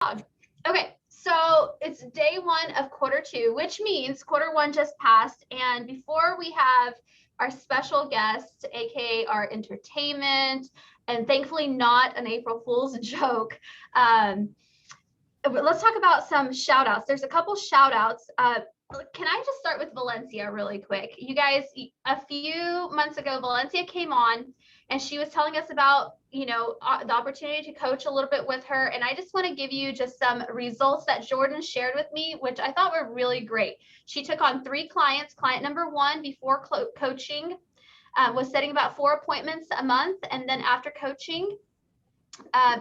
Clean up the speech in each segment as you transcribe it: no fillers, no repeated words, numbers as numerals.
Okay, so it's day one of quarter two, which means quarter one just passed. And before we have our special guest, aka our entertainment, and thankfully not an April Fool's joke, let's talk about some shout outs. There's a couple shout outs. Can I just start with Valencia really quick? You guys, a few months ago, Valencia came on and she was telling us about, the opportunity to coach a little bit with her. And I just want to give you just some results that Jordan shared with me, which I thought were really great. She took on 3 clients. Client number 1 before coaching was setting about 4 appointments a month. And then after coaching,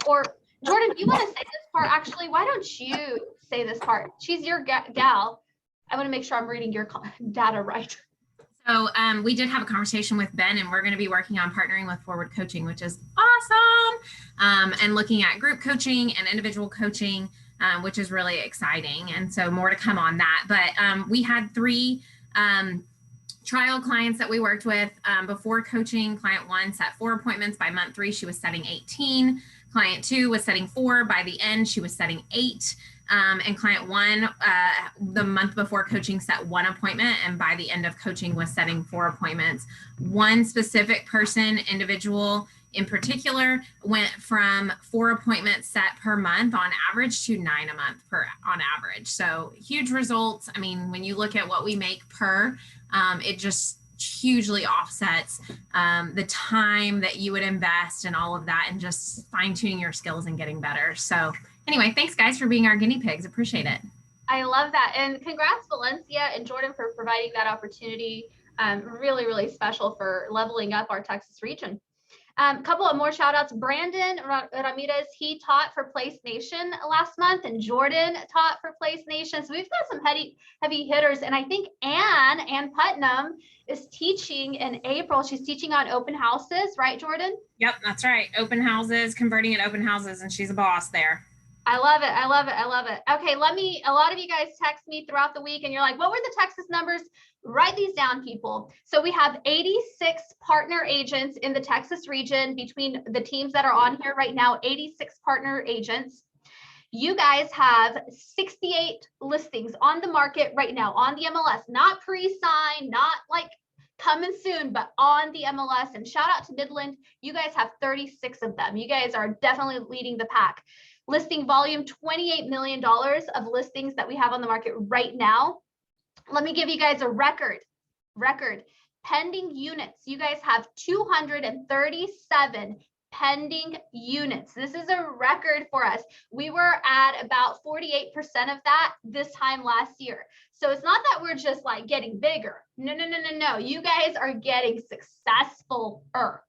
or Jordan, do you want to say this part? Actually, why don't you say this part? She's your gal. I want to make sure I'm reading your data right. So we did have a conversation with Ben, and we're going to be working on partnering with Forward Coaching, which is awesome, and looking at group coaching and individual coaching, which is really exciting. And so more to come on that. But we had 3 trial clients that we worked with before coaching. Client 1 set 4 appointments. By month 3, she was setting 18. Client 2 was setting 4. By the end, she was setting 8. And client 1, the month before coaching, set 1 appointment, and by the end of coaching was setting 4 appointments. One specific person, individual in particular, went from 4 appointments set per month on average to 9 a month on average. So huge results. I mean, when you look at what we make per, it just hugely offsets the time that you would invest and all of that, and just fine-tuning your skills and getting better. So anyway, thanks guys for being our guinea pigs. Appreciate it. I love that. And congrats Valencia and Jordan for providing that opportunity. Really, really special for leveling up our Texas region. A couple of more shout outs. Brandon Ramirez, he taught for Place Nation last month, and Jordan taught for Place Nation. So we've got some heavy hitters. And I think Ann Putnam is teaching in April. She's teaching on open houses, right, Jordan? Yep, that's right. Open houses, converting at open houses, and she's a boss there. I love it. I love it. I love it. Okay, a lot of you guys text me throughout the week and you're like, what were the Texas numbers? Write these down, people. So we have 86 partner agents in the Texas region between the teams that are on here right now, 86 partner agents. You guys have 68 listings on the market right now on the MLS, not pre-sign, not like coming soon, but on the MLS. And shout out to Midland. You guys have 36 of them. You guys are definitely leading the pack. Listing volume, $28 million of listings that we have on the market right now. Let me give you guys a record. Pending units. You guys have 237 pending units. This is a record for us. We were at about 48% of that this time last year. So it's not that we're just like getting bigger. No. You guys are getting successful-er.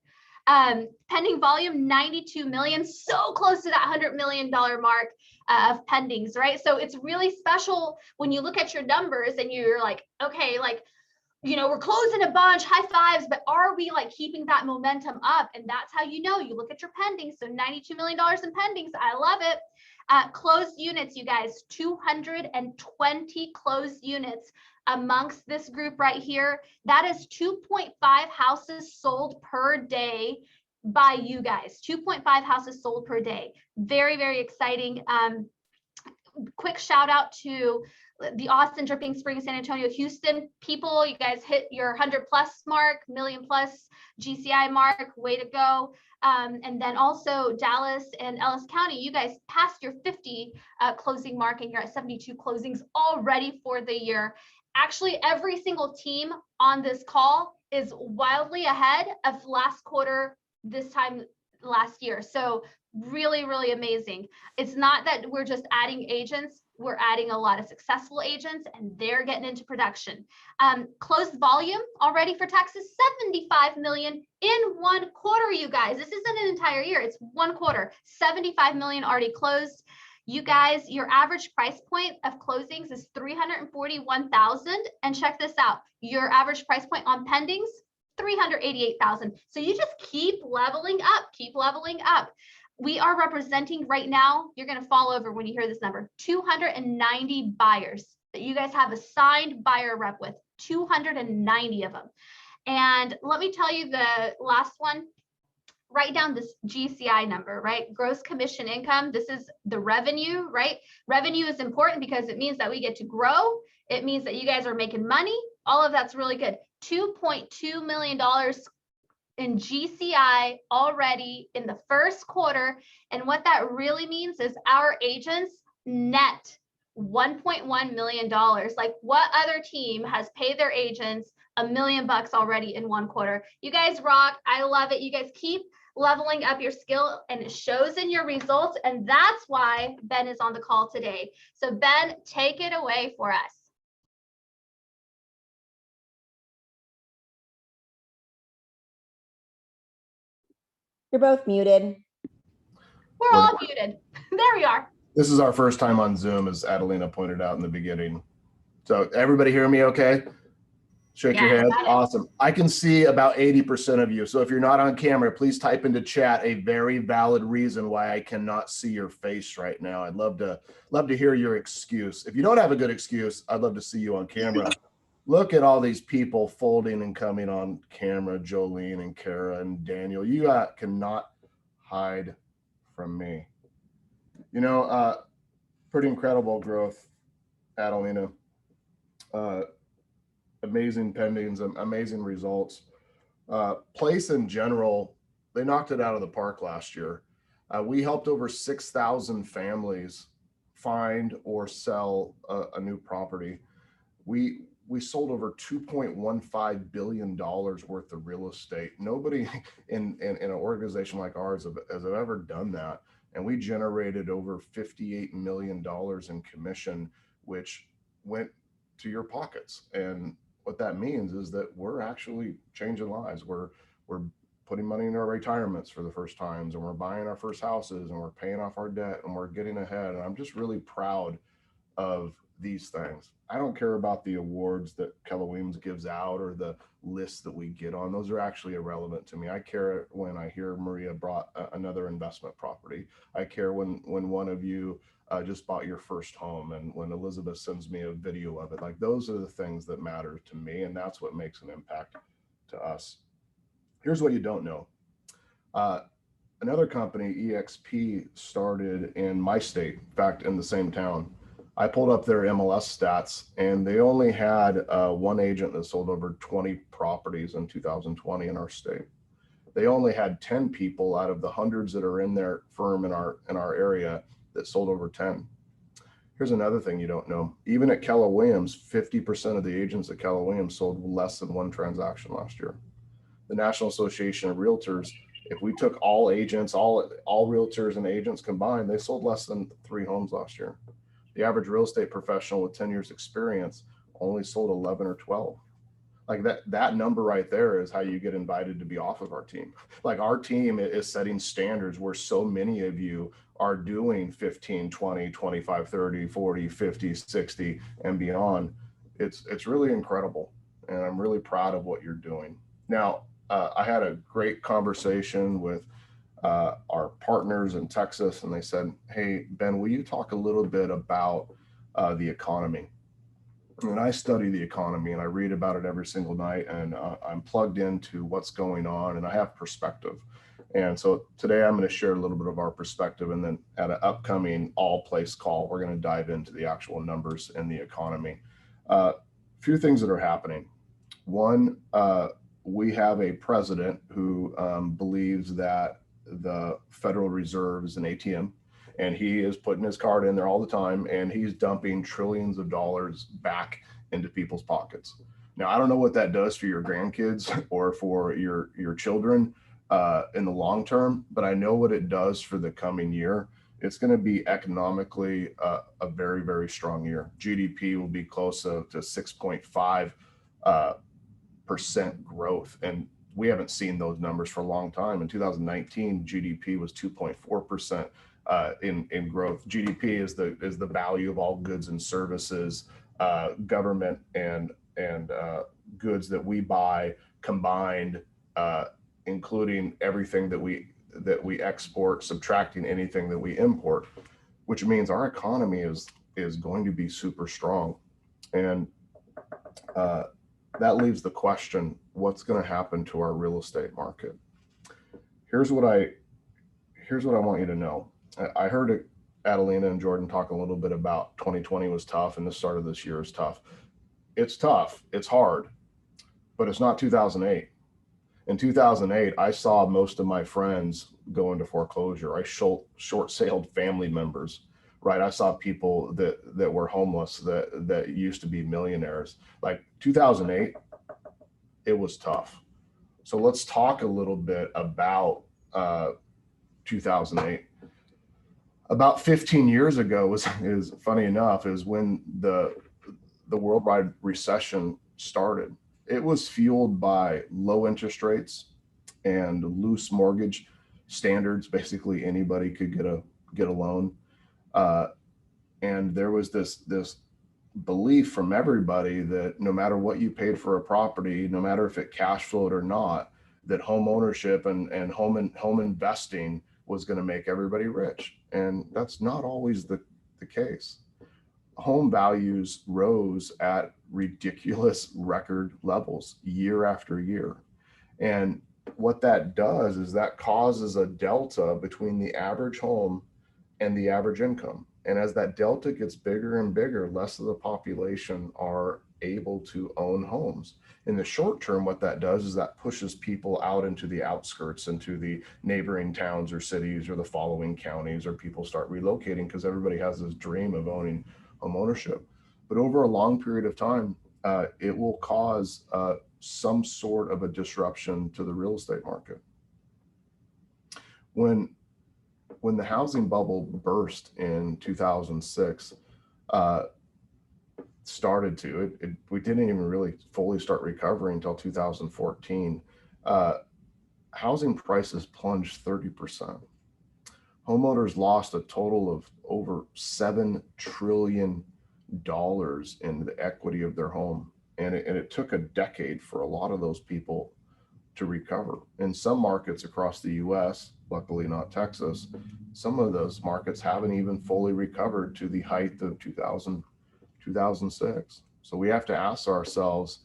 Pending volume, 92 million, so close to that $100 million mark of pendings, right? So it's really special when you look at your numbers and you're like, okay, like, we're closing a bunch, high fives, but are we like keeping that momentum up? And that's how you look at your pendings. So $92 million in pendings, I love it. Closed units, you guys, 220 closed units amongst this group right here. That is 2.5 houses sold per day by you guys. 2.5 houses sold per day. Very, very exciting. Quick shout out to the Austin, Dripping Springs, San Antonio, Houston people. You guys hit your 100 plus mark, million plus GCI mark. Way to go. And then also Dallas and Ellis County, you guys passed your 50 closing mark, and you're at 72 closings already for the year. Actually, every single team on this call is wildly ahead of last quarter this time last year. So really, really amazing. It's not that we're just adding agents. We're adding a lot of successful agents, and they're getting into production. Closed volume already for Texas, 75 million in 1 quarter, you guys. This isn't an entire year. It's 1 quarter, 75 million already closed. You guys, your average price point of closings is $341,000. And check this out. Your average price point on pendings, $388,000. So you just keep leveling up. We are representing right now, you're going to fall over when you hear this number, 290 buyers that you guys have a signed buyer rep with, 290 of them. And let me tell you the last one. write down this GCI number, right? Gross commission income. This is the revenue, right? Revenue is important because it means that we get to grow. It means that you guys are making money. All of that's really good. $2.2 million in GCI already in the first quarter. And what that really means is our agents net $1.1 million. Like, what other team has paid their agents $1 million already in one quarter? You guys rock. I love it. You guys keep leveling up your skill, and it shows in your results. And that's why Ben is on the call today. So Ben, take it away for us. You're both muted. We're all muted. There we are. This is our first time on Zoom, as Adelina pointed out in the beginning. So everybody hear me okay? Shake your head. Awesome. I can see about 80% of you. So if you're not on camera, please type into chat a very valid reason why I cannot see your face right now. I'd love to hear your excuse. If you don't have a good excuse, I'd love to see you on camera. Look at all these people folding and coming on camera, Jolene and Kara and Daniel. You cannot hide from me. You know, pretty incredible growth, Adelina. Amazing pendings, amazing results. Place in general, they knocked it out of the park last year. We helped over 6,000 families find or sell a new property. We sold over $2.15 billion worth of real estate. Nobody in an organization like ours has ever done that. And we generated over $58 million in commission, which went to your pockets. And what that means is that we're actually changing lives. We're putting money into our retirements for the first times, and we're buying our first houses, and we're paying off our debt, and we're getting ahead. And I'm just really proud of these things. I don't care about the awards that Keller Williams gives out or the lists that we get on. Those are actually irrelevant to me. I care when I hear Maria brought another investment property. I care when one of you just bought your first home, and when Elizabeth sends me a video of it. Like, those are the things that matter to me, and that's what makes an impact to us. Here's what you don't know. Another company, EXP, started in my state, in fact, in the same town. I pulled up their MLS stats, and they only had one agent that sold over 20 properties in 2020 in our state. They only had 10 people out of the hundreds that are in their firm in our area that sold over 10. Here's another thing you don't know. Even at Keller Williams, 50% of the agents at Keller Williams sold less than one transaction last year. The National Association of Realtors, if we took all agents, all realtors and agents combined, they sold less than 3 homes last year. The average real estate professional with 10 years experience only sold 11 or 12. Like that number right there is how you get invited to be off of our team. Like, our team is setting standards where so many of you are doing 15, 20, 25, 30, 40, 50, 60 and beyond. It's really incredible. And I'm really proud of what you're doing. Now, I had a great conversation with our partners in Texas, and they said, "Hey, Ben, will you talk a little bit about the economy?" And I study the economy, and I read about it every single night, and I'm plugged into what's going on, and I have perspective. And so today I'm going to share a little bit of our perspective, and then at an upcoming all-place call, we're going to dive into the actual numbers in the economy. A few things that are happening. One, we have a president who believes that the Federal Reserve is an ATM, and he is putting his card in there all the time, and he's dumping trillions of dollars back into people's pockets. Now, I don't know what that does for your grandkids or for your children in the long term, but I know what it does for the coming year. It's going to be economically a very, very strong year. GDP will be close to 6.5% growth, and we haven't seen those numbers for a long time. In 2019, GDP was 2.4% in growth. GDP is the value of all goods and services, government and goods that we buy combined, including everything that we export, subtracting anything that we import, which means our economy is going to be super strong. And that leaves the question, what's going to happen to our real estate market? here's what I want you to know. I heard Adelina and Jordan talk a little bit about 2020 was tough and the start of this year is tough. It's tough, it's hard, but it's not 2008. In 2008, I saw most of my friends go into foreclosure. I short sailed family members, right? I saw people that were homeless that used to be millionaires. Like 2008, it was tough. So let's talk a little bit about 2008. About 15 years ago is funny enough, is when the worldwide recession started. It was fueled by low interest rates and loose mortgage standards. Basically, anybody could get a loan, and there was this belief from everybody that no matter what you paid for a property, no matter if it cash flowed or not, that home ownership and home investing was going to make everybody rich, and that's not always the case. Home values rose at ridiculous record levels year after year. And what that does is that causes a delta between the average home and the average income. And as that delta gets bigger and bigger, less of the population are able to own homes. In the short term, what that does is that pushes people out into the outskirts, into the neighboring towns or cities or the following counties, or people start relocating because everybody has this dream of owning home ownership. But over a long period of time, it will cause some sort of a disruption to the real estate market. When the housing bubble burst in 2006, we didn't even really fully start recovering until 2014. Housing prices plunged 30%. Homeowners lost a total of over $7 trillion in the equity of their home. And it took a decade for a lot of those people to recover. In some markets across the US, luckily not Texas, some of those markets haven't even fully recovered to the height of 2006. So we have to ask ourselves,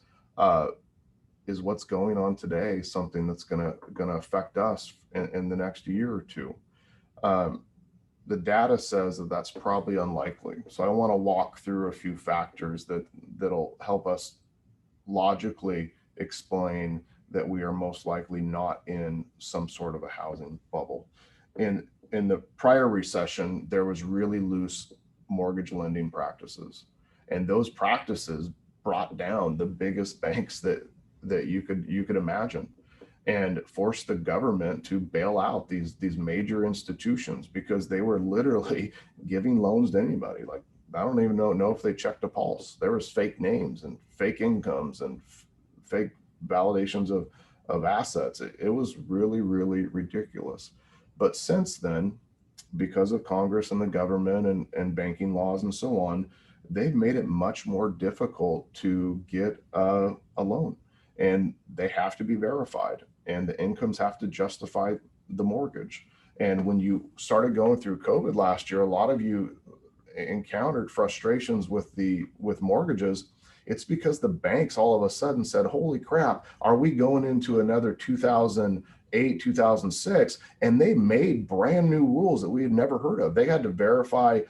is what's going on today something that's gonna affect us in the next year or two? The data says that that's probably unlikely. So I want to walk through a few factors that'll help us logically explain that we are most likely not in some sort of a housing bubble. In the prior recession, there was really loose mortgage lending practices, and those practices brought down the biggest banks that you could imagine, and forced the government to bail out these major institutions because they were literally giving loans to anybody. Like, I don't even know if they checked a pulse. There was fake names and fake incomes and fake validations of assets. It was really, really ridiculous. But since then, because of Congress and the government and banking laws and so on, they've made it much more difficult to get a loan, and they have to be verified, and the incomes have to justify the mortgage. And when you started going through COVID last year, a lot of you encountered frustrations with mortgages. It's because the banks all of a sudden said, holy crap, are we going into another 2008, 2006? And they made brand new rules that we had never heard of. They had to verify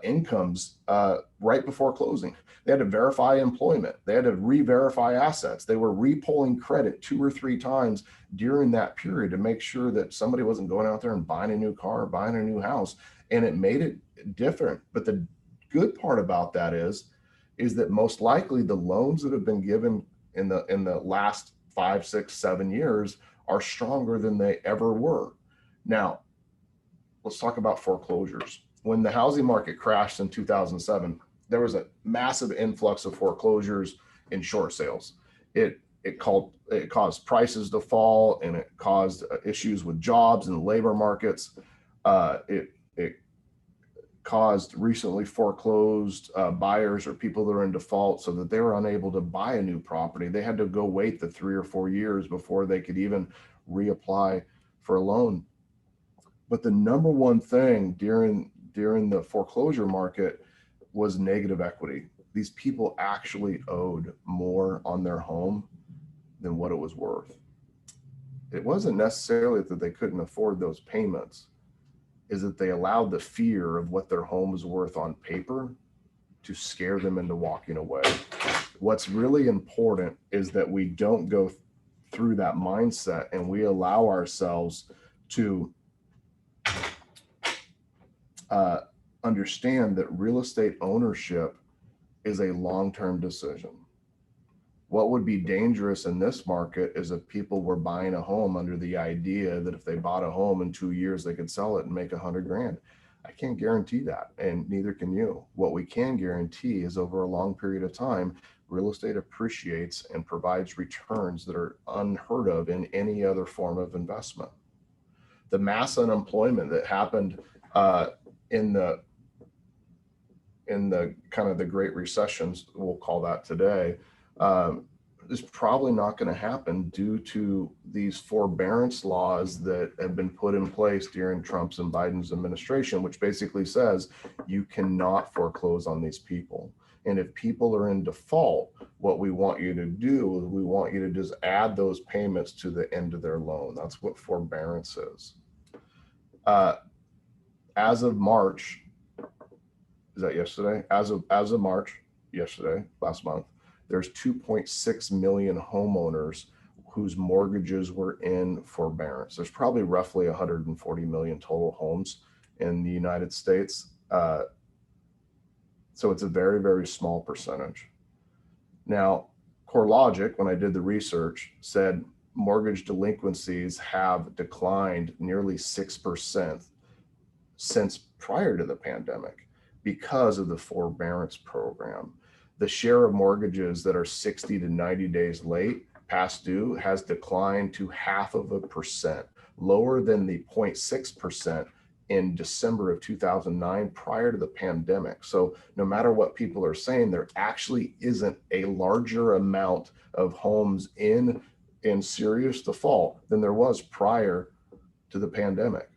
incomes right before closing. They had to verify employment. They had to re-verify assets. They were re-pulling credit 2 or 3 times during that period to make sure that somebody wasn't going out there and buying a new car, buying a new house. And it made it different. But the good part about that is that most likely the loans that have been given in the last 5, 6, 7 years are stronger than they ever were. Now, let's talk about foreclosures. When the housing market crashed in 2007, there was a massive influx of foreclosures in short sales. It caused prices to fall, and it caused issues with jobs and labor markets. It caused recently foreclosed buyers or people that are in default so that they were unable to buy a new property. They had to go wait the 3 or 4 years before they could even reapply for a loan. But the number one thing during the foreclosure market was negative equity. These people actually owed more on their home than what it was worth. it wasn't necessarily that they couldn't afford those payments, is that they allowed the fear of what their home is worth on paper to scare them into walking away. What's really important is that we don't go through that mindset and we allow ourselves to understand that real estate ownership is a long-term decision. What would be dangerous in this market is if people were buying a home under the idea that if they bought a home in 2 years, they could sell it and make $100,000. I can't guarantee that, and neither can you. What we can guarantee is over a long period of time, real estate appreciates and provides returns that are unheard of in any other form of investment. The mass unemployment that happened in the kind of the Great Recessions, we'll call that today, is probably not going to happen due to these forbearance laws that have been put in place during Trump's and Biden's administration, which basically says you cannot foreclose on these people. And if people are in default, what we want you to do is we want you to just add those payments to the end of their loan. That's what forbearance is. As of March, is that yesterday? As of March, yesterday, last month, there's 2.6 million homeowners whose mortgages were in forbearance. There's probably roughly 140 million total homes in the United States. So it's a very, very small percentage. Now, CoreLogic, when I did the research, said mortgage delinquencies have declined nearly 6% since prior to the pandemic because of the forbearance program. The share of mortgages that are 60 to 90 days late past due has declined to 0.5%, lower than the 0.6% in December of 2009 prior to the pandemic. So no matter what people are saying, there actually isn't a larger amount of homes in serious default than there was prior to the pandemic.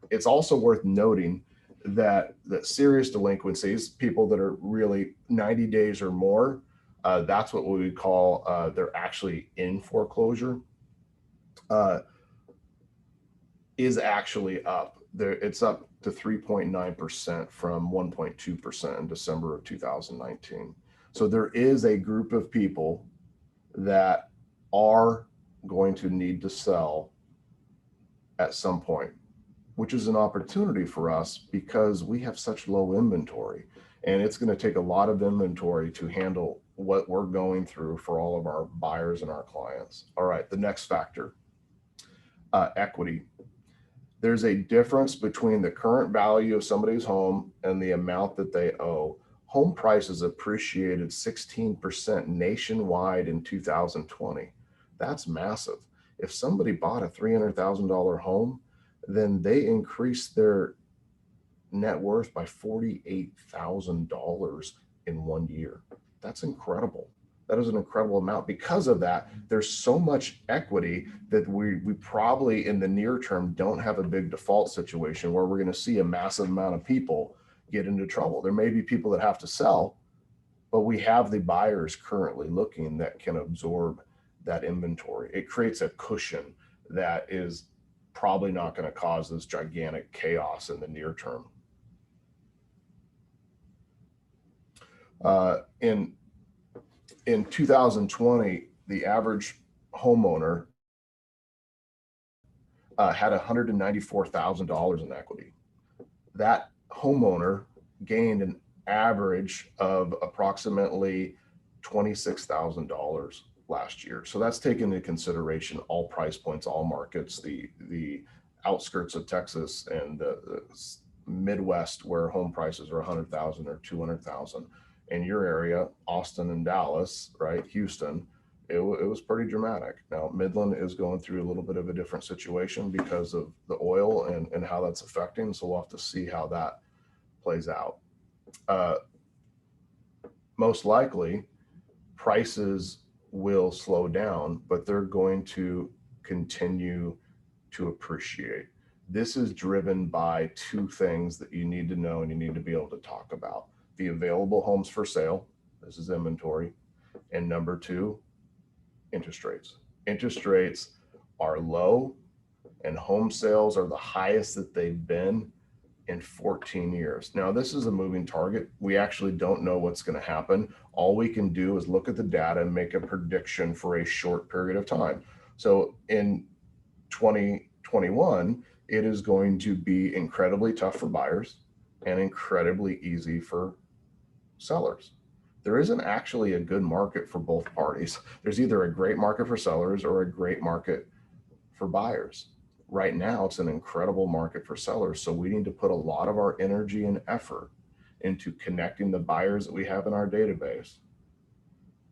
It's also worth noting that serious delinquencies, people that are really 90 days or more, that's what we would call they're actually in foreclosure, is actually up. It's up to 3.9% from 1.2% in December of 2019. So there is a group of people that are going to need to sell at some point, which is an opportunity for us because we have such low inventory, and it's going to take a lot of inventory to handle what we're going through for all of our buyers and our clients. All right, the next factor, equity. There's a difference between the current value of somebody's home and the amount that they owe. Home prices appreciated 16% nationwide in 2020. That's massive. If somebody bought a $300,000 home, then they increased their net worth by $48,000 in 1 year. That's incredible. That is an incredible amount. Because of that, there's so much equity that we probably in the near term don't have a big default situation where we're going to see a massive amount of people get into trouble. There may be people that have to sell, but we have the buyers currently looking that can absorb that inventory. It creates a cushion that is probably not going to cause this gigantic chaos in the near term. In 2020, the average homeowner had $194,000 in equity. That homeowner gained an average of approximately $26,000 last year. So that's taken into consideration all price points, all markets, the outskirts of Texas and the Midwest where home prices are 100,000 or 200,000. In your area, Austin and Dallas, right, Houston, it was pretty dramatic. Now, Midland is going through a little bit of a different situation because of the oil and how that's affecting. So we'll have to see how that plays out. Most likely, prices will slow down, but they're going to continue to appreciate. This is driven by two things that you need to know and you need to be able to talk about. The available homes for sale, this is inventory, and number two, interest rates. Interest rates are low and home sales are the highest that they've been in 14 years. Now, this is a moving target. We actually don't know what's going to happen. All we can do is look at the data and make a prediction for a short period of time. So in 2021, it is going to be incredibly tough for buyers and incredibly easy for sellers. There isn't actually a good market for both parties. There's either a great market for sellers or a great market for buyers. Right now, it's an incredible market for sellers. So we need to put a lot of our energy and effort into connecting the buyers that we have in our database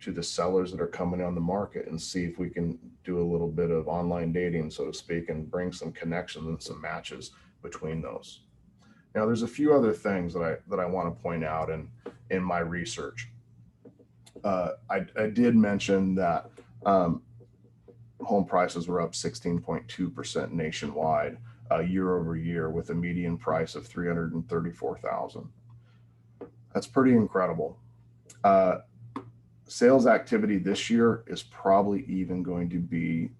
to the sellers that are coming on the market and see if we can do a little bit of online dating, so to speak, and bring some connections and some matches between those. Now, there's a few other things that I want to point out in my research. I did mention that home prices were up 16.2% nationwide year over year, with a median price of $334,000. That's pretty incredible. Sales activity this year is probably even going to be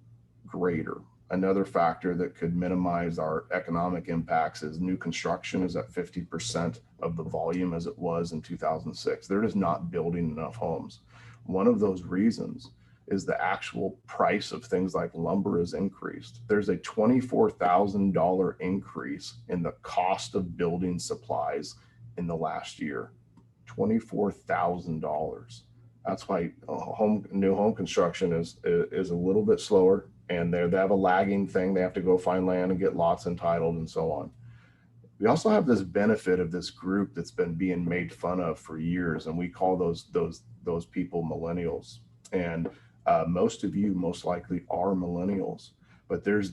greater. Another factor that could minimize our economic impacts is new construction is at 50% of the volume as it was in 2006. They're just not building enough homes. One of those reasons is the actual price of things like lumber has increased. There's a $24,000 increase in the cost of building supplies in the last year. $24,000. That's why new home construction is a little bit slower, and they have a lagging thing. They have to go find land and get lots entitled and so on. We also have this benefit of this group that's been being made fun of for years, and we call those people millennials. And most of you most likely are millennials, but there's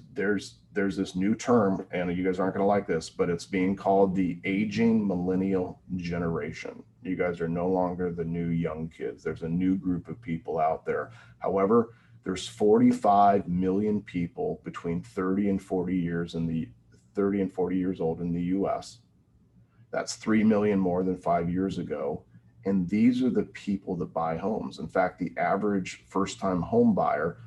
this new term, and you guys aren't going to like this, but it's being called the aging millennial generation. You guys are no longer the new young kids. There's a new group of people out there. However, there's 45 million people between 30 and 40 years old in the US. That's 3 million more than 5 years ago. And these are the people that buy homes. In fact, the average first-time home buyer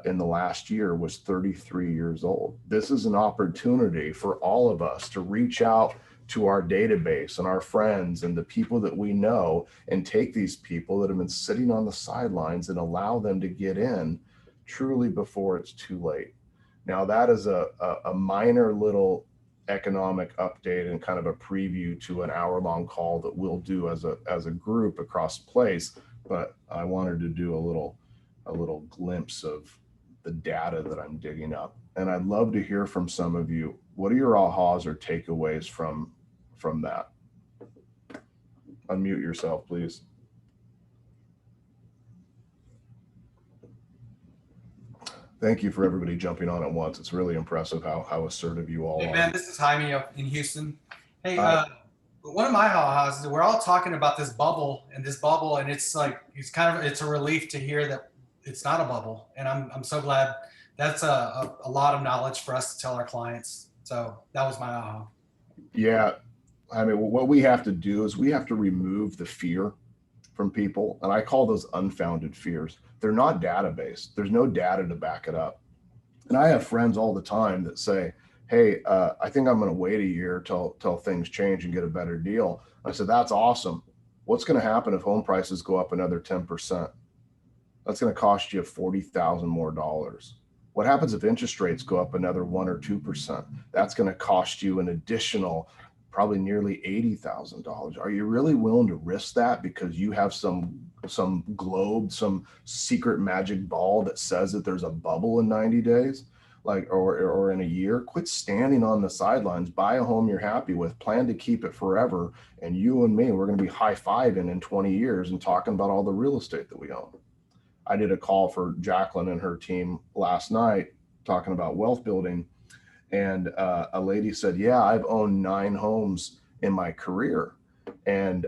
in the last year was 33 years old. This is an opportunity for all of us to reach out to our database and our friends and the people that we know, and take these people that have been sitting on the sidelines and allow them to get in truly before it's too late. Now, that is a minor little economic update and kind of a preview to an hour-long call that we'll do as a group across the place. But I wanted to do a little glimpse of the data that I'm digging up. And I'd love to hear from some of you. What are your ahas or takeaways from that? Unmute yourself, please. Thank you for everybody jumping on at once. It's really impressive how assertive you all are. Hey, man, this is Jaime up in Houston. Hey, one of my ahas is we're all talking about this bubble, and it's like, it's a relief to hear that it's not a bubble. And I'm so glad. That's a lot of knowledge for us to tell our clients. So that was my aha. Yeah. I mean, what we have to do is we have to remove the fear from people. And I call those unfounded fears. They're not data-based. There's no data to back it up. And I have friends all the time that say, hey, I think I'm going to wait a year till things change and get a better deal. I said, that's awesome. What's going to happen if home prices go up another 10%? That's going to cost you $40,000 more dollars. What happens if interest rates go up another 1 or 2%? That's going to cost you an additional probably nearly $80,000. Are you really willing to risk that because you have some globe, some secret magic ball that says that there's a bubble in 90 days, or in a year? Quit standing on the sidelines. Buy a home you're happy with. Plan to keep it forever. And you and me, we're going to be high-fiving in 20 years and talking about all the real estate that we own. I did a call for Jacqueline and her team last night talking about wealth building. And a lady said, yeah, I've owned 9 homes in my career. And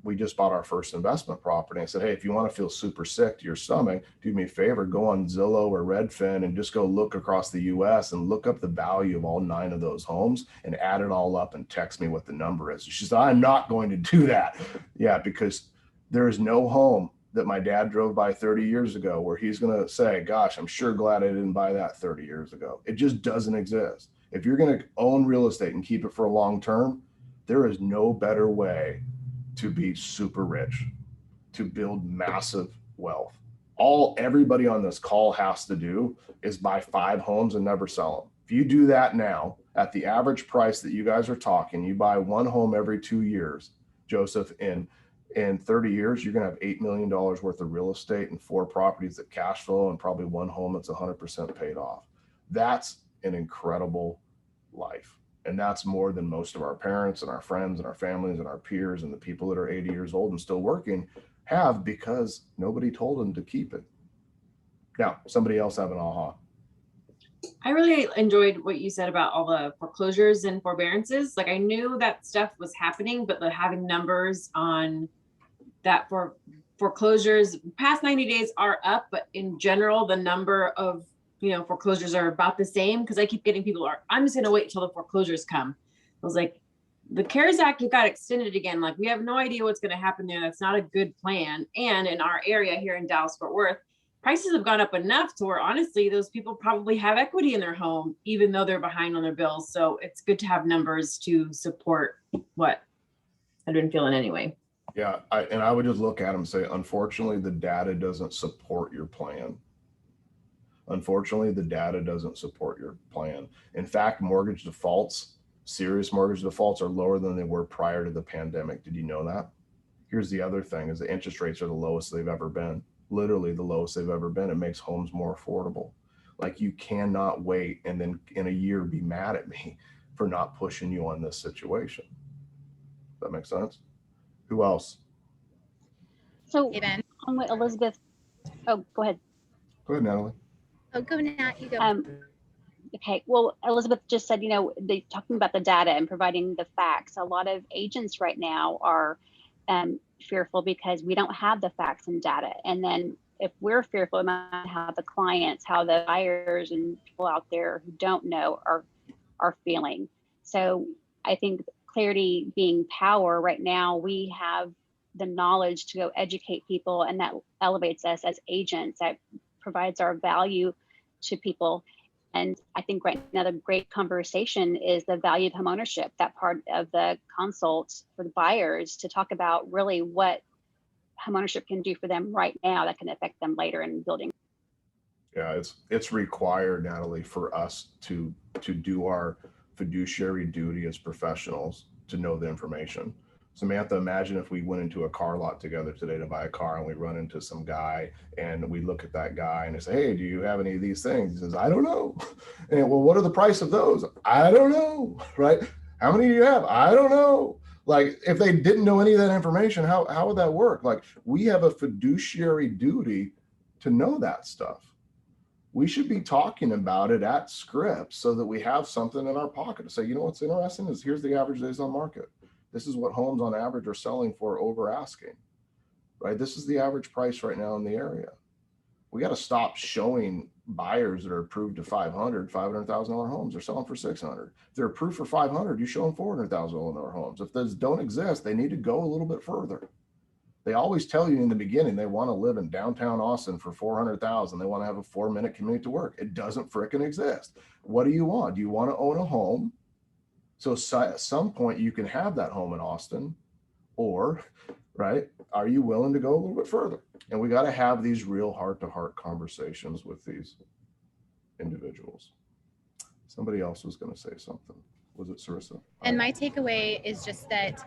we just bought our first investment property. I said, hey, if you want to feel super sick to your stomach, do me a favor, go on Zillow or Redfin and just go look across the US and look up the value of all 9 of those homes and add it all up and text me what the number is. She said, I'm not going to do that. Yeah, because there is no home that my dad drove by 30 years ago where he's going to say, gosh, I'm sure glad I didn't buy that 30 years ago. It just doesn't exist. If you're going to own real estate and keep it for a long term, there is no better way to be super rich, to build massive wealth. Everybody on this call has to do is buy 5 homes and never sell them. If you do that now at the average price that you guys are talking, you buy 1 home every 2 years, Joseph, in 30 years, you're going to have $8 million worth of real estate and 4 properties that cash flow and probably 1 home that's 100% paid off. That's an incredible life. And that's more than most of our parents and our friends and our families and our peers and the people that are 80 years old and still working have, because nobody told them to keep it. Now, somebody else have an aha. I really enjoyed what you said about all the foreclosures and forbearances. Like, I knew that stuff was happening, but having numbers on that for foreclosures past 90 days are up, but in general, the number of, foreclosures are about the same. Cause I keep getting people I'm just going to wait till the foreclosures come. I was like, the CARES Act got extended again. Like, we have no idea what's going to happen there. That's not a good plan. And in our area here in Dallas, Fort Worth, prices have gone up enough to where honestly, those people probably have equity in their home, even though they're behind on their bills. So it's good to have numbers to support what I've been feeling anyway. Yeah, I would just look at them and say, unfortunately, the data doesn't support your plan. Unfortunately, the data doesn't support your plan. In fact, mortgage defaults, serious mortgage defaults, are lower than they were prior to the pandemic. Did you know that? Here's the other thing, is the interest rates are the lowest they've ever been. Literally the lowest they've ever been. It makes homes more affordable. Like, you cannot wait and then in a year be mad at me for not pushing you on this situation. That makes sense? Who else? So Hey, Ben. on what Elizabeth, oh, go ahead. Go ahead, Natalie. Oh, go Nat, you go. Okay, well, Elizabeth just said, they talking about the data and providing the facts. A lot of agents right now are fearful because we don't have the facts and data. And then if we're fearful about how the clients, how the buyers and people out there who don't know are feeling. So I think clarity being power right now, we have the knowledge to go educate people, and that elevates us as agents. That provides our value to people. And I think right now the great conversation is the value of homeownership, that part of the consult for the buyers to talk about really what homeownership can do for them right now that can affect them later in building. Yeah, it's required, Natalie, for us to do our fiduciary duty as professionals to know the information. Samantha, imagine if we went into a car lot together today to buy a car and we run into some guy and we look at that guy and say, hey, do you have any of these things? He says, I don't know. And well, what are the price of those? I don't know, right? How many do you have? I don't know. Like, if they didn't know any of that information, how would that work? Like, we have a fiduciary duty to know that stuff. We should be talking about it at scripts so that we have something in our pocket to say, you know, what's interesting is here's the average days on market. This is what homes on average are selling for over asking, right? This is the average price right now in the area. We got to stop showing buyers that are approved to $500,000 homes. They're selling for $600,000. If they're approved for $500,000, you show them $400,000 homes. If those don't exist, they need to go a little bit further. They always tell you in the beginning they want to live in downtown Austin for $400,000. They want to have a 4-minute commute to work. It doesn't frickin' exist. What do you want? Do you want to own a home? So at some point you can have that home in Austin, or, right, are you willing to go a little bit further? And we got to have these real heart-to-heart conversations with these individuals. Somebody else was going to say something. Was it Sarissa? And my takeaway is just that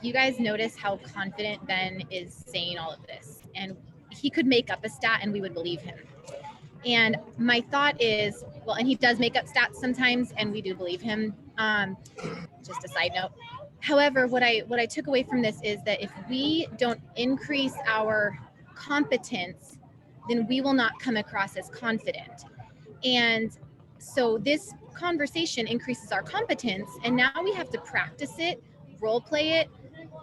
you guys notice how confident Ben is saying all of this, and he could make up a stat and we would believe him. And my thought is, well, and he does make up stats sometimes, and we do believe him. Just a side note. However, what I took away from this is that if we don't increase our competence, then we will not come across as confident. And so this conversation increases our competence, and now we have to practice it, role play it,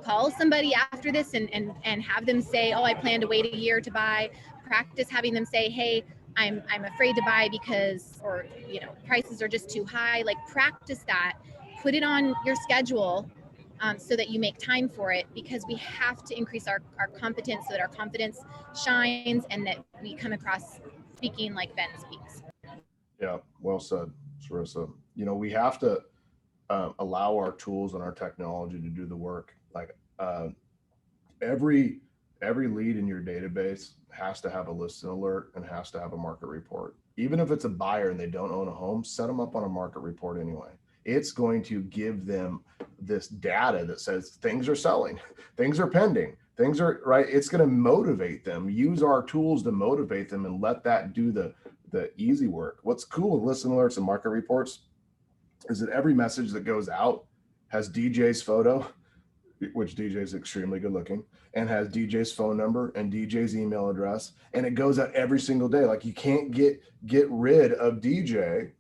call somebody after this and have them say, oh, I plan to wait a year to buy. Practice having them say, hey, I'm afraid to buy because, or, you know, prices are just too high. Like, practice that, put it on your schedule, so that you make time for it, because we have to increase our competence so that our confidence shines and that we come across speaking like Ben speaks. Yeah, well said, Sarissa. You know, we have to allow our tools and our technology to do the work. Like every lead in your database has to have a listing alert and has to have a market report. Even if it's a buyer and they don't own a home, set them up on a market report anyway. It's going to give them this data that says things are selling, things are pending, things are right. It's going to motivate them. Use our tools to motivate them and let that do the easy work. What's cool with listen alerts and market reports is that every message that goes out has DJ's photo, which DJ is extremely good looking, and has DJ's phone number and DJ's email address, and it goes out every single day. Like you can't get rid of DJ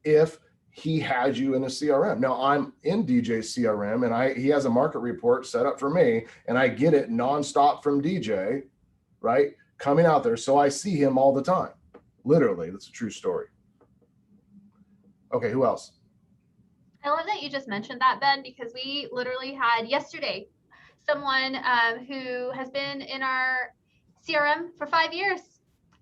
if he has you in a CRM. Now I'm in DJ's CRM and he has a market report set up for me and I get it nonstop from DJ, right? Coming out there. So I see him all the time. Literally, that's a true story. Okay, who else? I love that you just mentioned that, Ben, because we literally had yesterday someone who has been in our CRM for 5 years.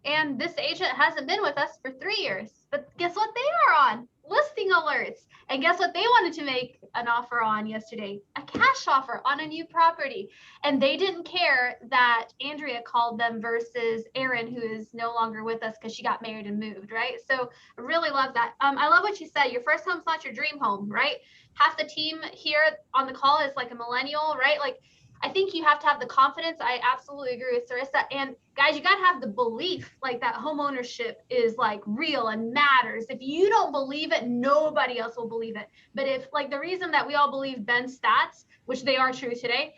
And this agent hasn't been with us for 3 years. But guess what they are on? Listing alerts. And guess what they wanted to make an offer on yesterday? A cash offer on a new property. And they didn't care that Andrea called them versus Erin, who is no longer with us because she got married and moved, right? So I really love that. I love what you said. Your first home's not your dream home, right? Half the team here on the call is like a millennial, right? Like, I think you have to have the confidence. I absolutely agree with Sarissa. And guys, you got to have the belief like that home ownership is like real and matters. If you don't believe it, nobody else will believe it. But if like the reason that we all believe Ben's stats, which they are true today,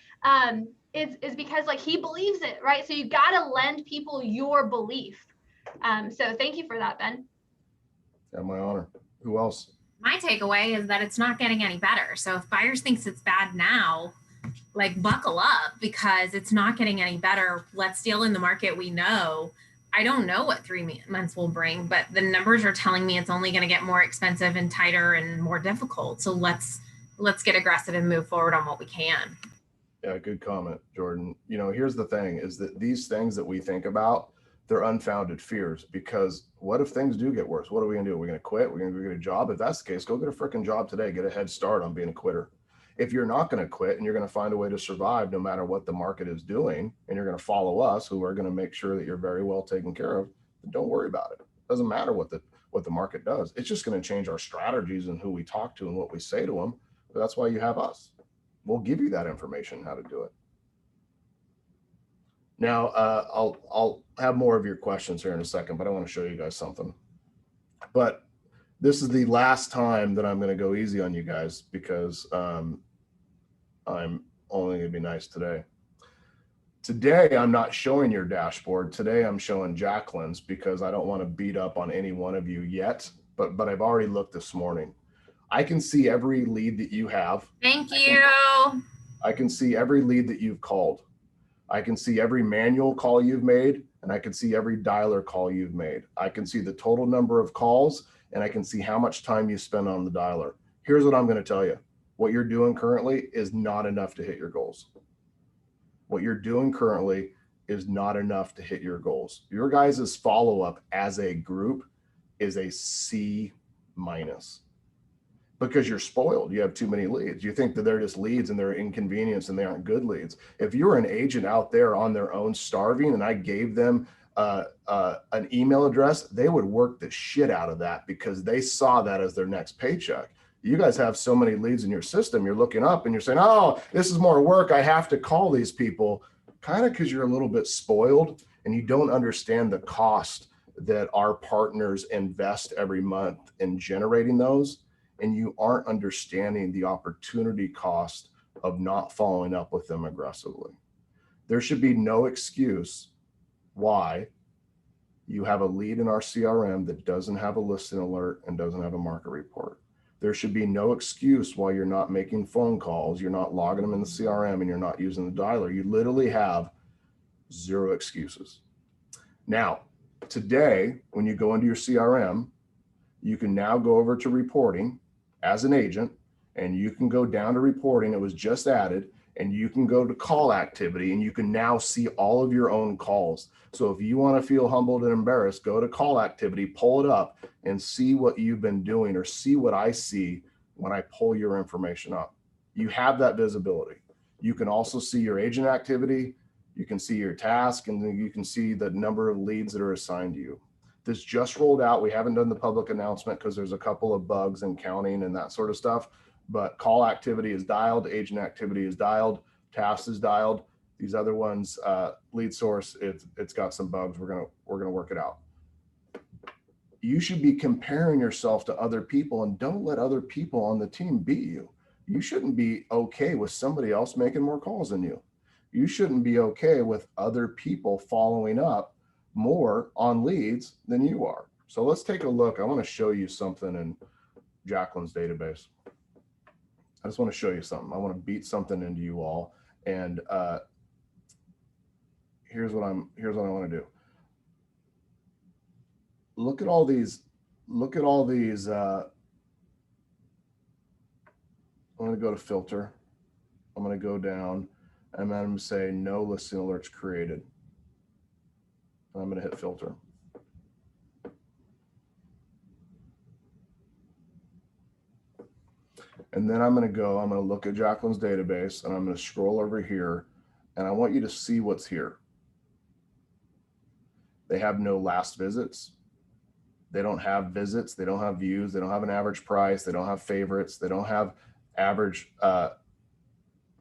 is because like he believes it, right? So you got to lend people your belief. So thank you for that, Ben. Yeah, my honor. Who else? My takeaway is that it's not getting any better. So if buyers thinks it's bad now, like buckle up because it's not getting any better. Let's deal in the market we know. I don't know what 3 months will bring, but the numbers are telling me it's only going to get more expensive and tighter and more difficult. So let's get aggressive and move forward on what we can. Yeah, good comment, Jordan. You know, here's the thing is that these things that we think about, they're unfounded fears, because what if things do get worse? What are we going to do? Are we going to quit? We're going to go get a job? If that's the case, go get a freaking job today. Get a head start on being a quitter. If you're not going to quit and you're going to find a way to survive no matter what the market is doing, and you're going to follow us, who are going to make sure that you're very well taken care of, then don't worry about it. It doesn't matter what the market does. It's just going to change our strategies and who we talk to and what we say to them. But that's why you have us. We'll give you that information, how to do it. Now, I'll have more of your questions here in a second, but I want to show you guys something. But this is the last time that I'm going to go easy on you guys because I'm only going to be nice today. Today, I'm not showing your dashboard. Today, I'm showing Jacqueline's because I don't want to beat up on any one of you yet, but I've already looked this morning. I can see every lead that you have. Thank you. I can see every lead that you've called. I can see every manual call you've made, and I can see every dialer call you've made. I can see the total number of calls, and I can see how much time you spend on the dialer. Here's what I'm going to tell you. What you're doing currently is not enough to hit your goals. What you're doing currently is not enough to hit your goals. Your guys' follow-up as a group is a C-, because you're spoiled. You have too many leads. You think that they're just leads and they're inconvenience and they aren't good leads. If you're an agent out there on their own starving and I gave them an email address, they would work the shit out of that because they saw that as their next paycheck. You guys have so many leads in your system. You're looking up and you're saying, oh, this is more work. I have to call these people, kind of because you're a little bit spoiled and you don't understand the cost that our partners invest every month in generating those. And you aren't understanding the opportunity cost of not following up with them aggressively. There should be no excuse why you have a lead in our CRM that doesn't have a listing alert and doesn't have a market report. There should be no excuse why you're not making phone calls, you're not logging them in the CRM, and you're not using the dialer. You literally have zero excuses. Now, today, when you go into your CRM, you can now go over to reporting as an agent, and you can go down to reporting. It was just added, and you can go to call activity, and you can now see all of your own calls. So if you want to feel humbled and embarrassed, go to call activity, pull it up, and see what you've been doing, or see what I see when I pull your information up. You have that visibility. You can also see your agent activity. You can see your task, and then you can see the number of leads that are assigned to you. This just rolled out. We haven't done the public announcement because there's a couple of bugs in counting and that sort of stuff, but call activity is dialed, agent activity is dialed, task is dialed. These other ones, lead source, it's got some bugs. We're gonna work it out. You should be comparing yourself to other people, and don't let other people on the team beat you. You shouldn't be okay with somebody else making more calls than you. You shouldn't be okay with other people following up more on leads than you are. So let's take a look. I want to show you something in Jacqueline's database. I just want to show you something. I want to beat something into you all. And here's what I want to do. Look at all these. I'm going to go to filter. I'm going to go down, and I'm going to say no listing alerts created. And I'm going to hit filter. And then I'm going to look at Jacqueline's database, and I'm going to scroll over here, and I want you to see what's here. They have no last visits. They don't have visits. They don't have views. They don't have an average price. They don't have favorites. They don't have average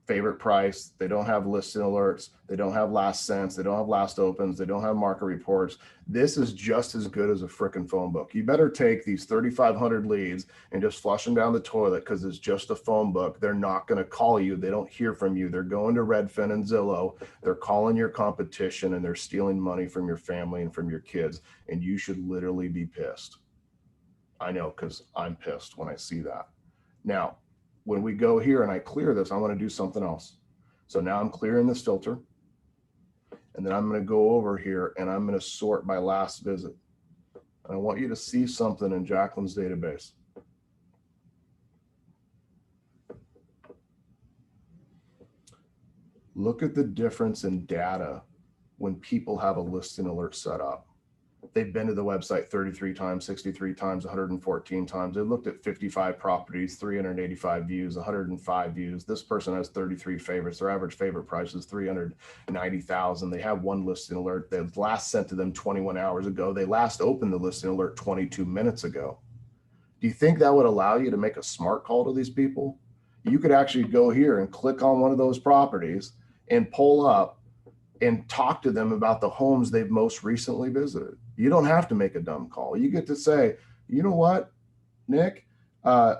favorite price. They don't have listing alerts. They don't have last cents. They don't have last opens. They don't have market reports. This is just as good as a frickin' phone book. You better take these 3,500 leads and just flush them down the toilet, because it's just a phone book. They're not going to call you. They don't hear from you. They're going to Redfin and Zillow. They're calling your competition, and they're stealing money from your family and from your kids. And you should literally be pissed. I know, because I'm pissed when I see that. Now, when we go here and I clear this, I want to do something else. So now I'm clearing this filter, and then I'm going to go over here and I'm going to sort by last visit. And I want you to see something in Jacqueline's database. Look at the difference in data when people have a listing alert set up. They've been to the website 33 times, 63 times, 114 times. They looked at 55 properties, 385 views, 105 views. This person has 33 favorites. Their average favorite price is 390,000. They have one listing alert. They last sent to them 21 hours ago. They last opened the listing alert 22 minutes ago. Do you think that would allow you to make a smart call to these people? You could actually go here and click on one of those properties and pull up and talk to them about the homes they've most recently visited. You don't have to make a dumb call. You get to say, you know what, Nick, I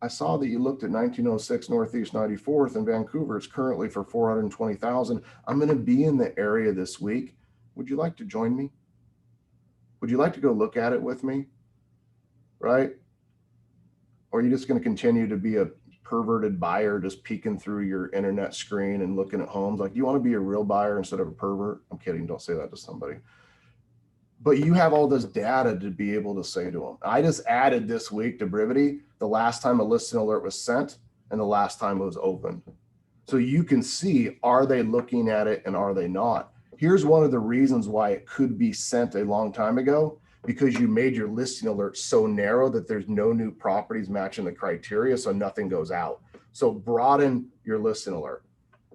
saw that you looked at 1906 Northeast 94th in Vancouver. It's currently for 420,000. I'm going to be in the area this week. Would you like to join me? Would you like to go look at it with me? Right? Or are you just going to continue to be a perverted buyer, just peeking through your internet screen and looking at homes? Like, do you want to be a real buyer instead of a pervert? I'm kidding. Don't say that to somebody. But you have all this data to be able to say to them. I just added this week to Brivity the last time a listing alert was sent and the last time it was opened. So you can see, are they looking at it and are they not? Here's one of the reasons why it could be sent a long time ago, because you made your listing alert so narrow that there's no new properties matching the criteria, so nothing goes out. So broaden your listing alert.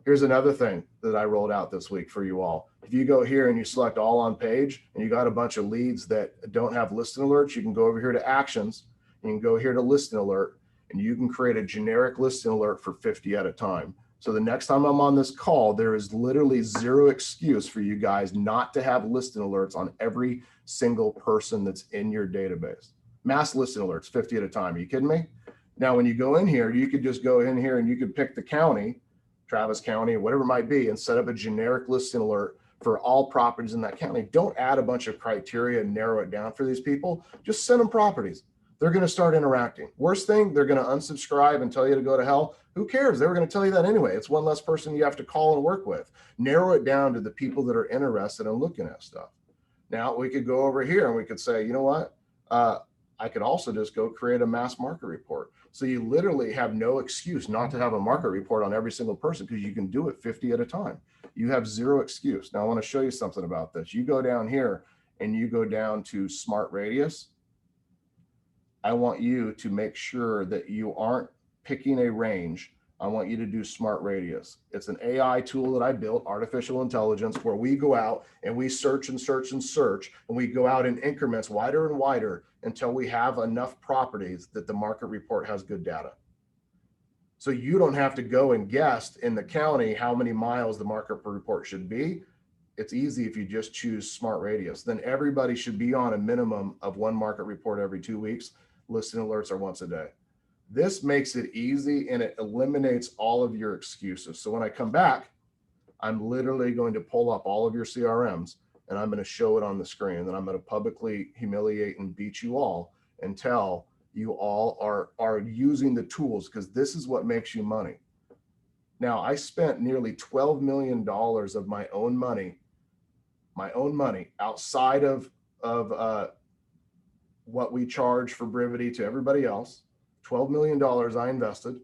Here's another thing that I rolled out this week for you all. If you go here and you select all on page and you got a bunch of leads that don't have listing alerts, you can go over here to actions, and you can go here to listing alert, and you can create a generic listing alert for 50 at a time. So the next time I'm on this call, there is literally zero excuse for you guys not to have listing alerts on every single person that's in your database. Mass listing alerts, 50 at a time. Are you kidding me? Now, when you go in here, you could just go in here and you could pick the county, Travis County, or whatever it might be, and set up a generic listing alert for all properties in that county. Don't add a bunch of criteria and narrow it down for these people. Just send them properties. They're going to start interacting. Worst thing, they're going to unsubscribe and tell you to go to hell. Who cares? They were going to tell you that anyway. It's one less person you have to call and work with. Narrow it down to the people that are interested in looking at stuff. Now we could go over here and we could say, you know what? I could also just go create a mass market report. So you literally have no excuse not to have a market report on every single person, because you can do it 50 at a time. You have zero excuse. Now I want to show you something about this. You go down here and you go down to Smart Radius. I want you to make sure that you aren't picking a range. I want you to do Smart Radius. It's an AI tool that I built, artificial intelligence, where we go out and we search and search and search, and we go out in increments wider and wider until we have enough properties that the market report has good data. So you don't have to go and guess in the county how many miles the market report should be. It's easy if you just choose Smart Radius. Then everybody should be on a minimum of one market report every 2 weeks. Listing alerts are once a day. This makes it easy and it eliminates all of your excuses. So when I come back, I'm literally going to pull up all of your CRMs and I'm going to show it on the screen. And then I'm going to publicly humiliate and beat you all until you all are using the tools, because this is what makes you money. Now, I spent nearly $12 million of my own money outside of what we charge for Brivity to everybody else. $12 million I invested,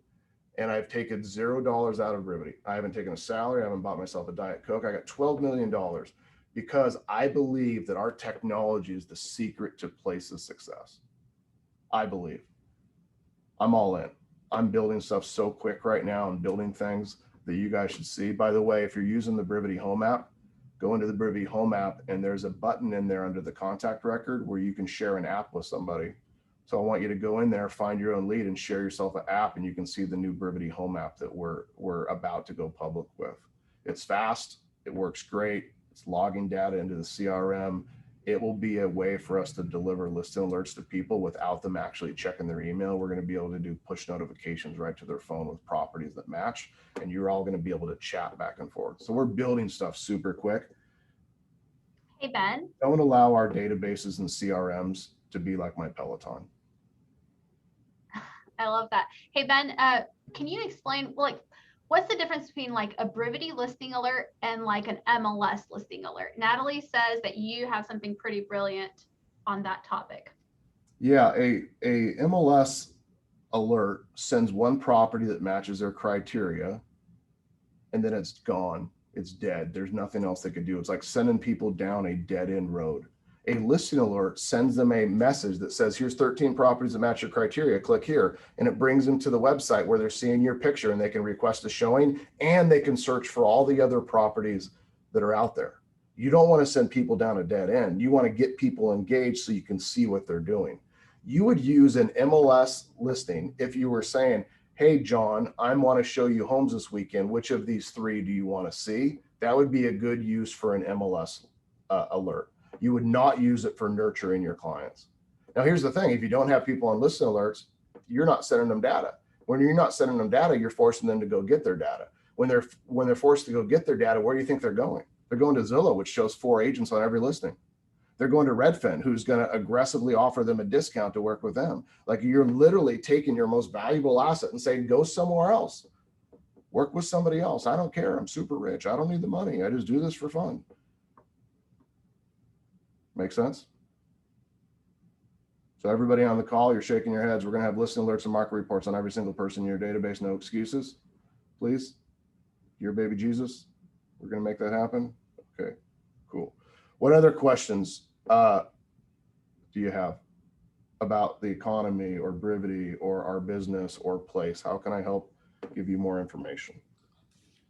and I've taken $0 out of Brivity. I haven't taken a salary. I haven't bought myself a Diet Coke. I got $12 million because I believe that our technology is the secret to places success. I believe. I'm all in. I'm building stuff so quick right now. I'm building things that you guys should see. By the way, if you're using the Brivity Home app, go into the Brivity Home app, and there's a button in there under the contact record where you can share an app with somebody. So I want you to go in there, find your own lead, and share yourself an app, and you can see the new Brivity Home app that we're about to go public with. It's fast. It works great. It's logging data into the CRM. It will be a way for us to deliver listing alerts to people without them actually checking their email. We're going to be able to do push notifications right to their phone with properties that match, and you're all going to be able to chat back and forth. So we're building stuff super quick. Hey, Ben. Don't allow our databases and CRMs to be like my Peloton. I love that. Hey, Ben, can you explain, like, what's the difference between like a Brivity listing alert and like an MLS listing alert? Natalie says that you have something pretty brilliant on that topic. Yeah, a MLS alert sends one property that matches their criteria, and then it's gone. It's dead. There's nothing else they could do. It's like sending people down a dead end road. A listing alert sends them a message that says, here's 13 properties that match your criteria, click here. And it brings them to the website where they're seeing your picture, and they can request a showing, and they can search for all the other properties that are out there. You don't want to send people down a dead end. You want to get people engaged so you can see what they're doing. You would use an MLS listing if you were saying, hey, John, I want to show you homes this weekend. Which of these three do you want to see? That would be a good use for an MLS alert. You would not use it for nurturing your clients. Now, here's the thing. If you don't have people on listing alerts, you're not sending them data. When you're not sending them data, you're forcing them to go get their data. When they're forced to go get their data, where do you think they're going? They're going to Zillow, which shows 4 agents on every listing. They're going to Redfin, who's going to aggressively offer them a discount to work with them. Like, you're literally taking your most valuable asset and saying, go somewhere else. Work with somebody else. I don't care. I'm super rich. I don't need the money. I just do this for fun. Make sense? So everybody on the call, you're shaking your heads. We're going to have listing alerts and market reports on every single person in your database. No excuses, please. Your baby Jesus. We're going to make that happen. Okay, cool. What other questions do you have about the economy or Brivity or our business or place? How can I help give you more information?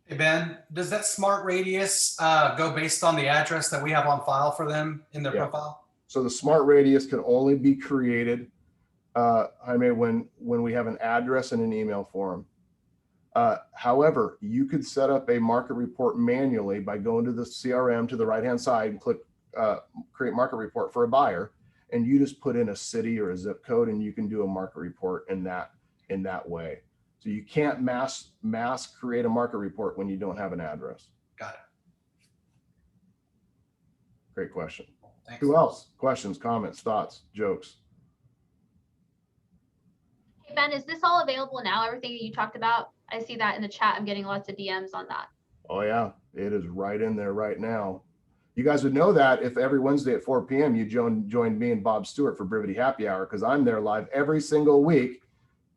Hey, Ben, does that Smart Radius go based on the address that we have on file for them in their profile? So the Smart Radius can only be created, Jaime, when we have an address and an email for them. However, you could set up a market report manually by going to the CRM to the right-hand side and click create market report for a buyer, and you just put in a city or a zip code, and you can do a market report in that way. So you can't mass create a market report when you don't have an address. Got it. Great question. Thanks. Who else? Questions, comments, thoughts, jokes? Hey, Ben, is this all available now? Everything that you talked about? I see that in the chat. I'm getting lots of DMs on that. Oh yeah, it is right in there right now. You guys would know that if every Wednesday at 4 p.m. you joined me and Bob Stewart for Brevity Happy Hour, because I'm there live every single week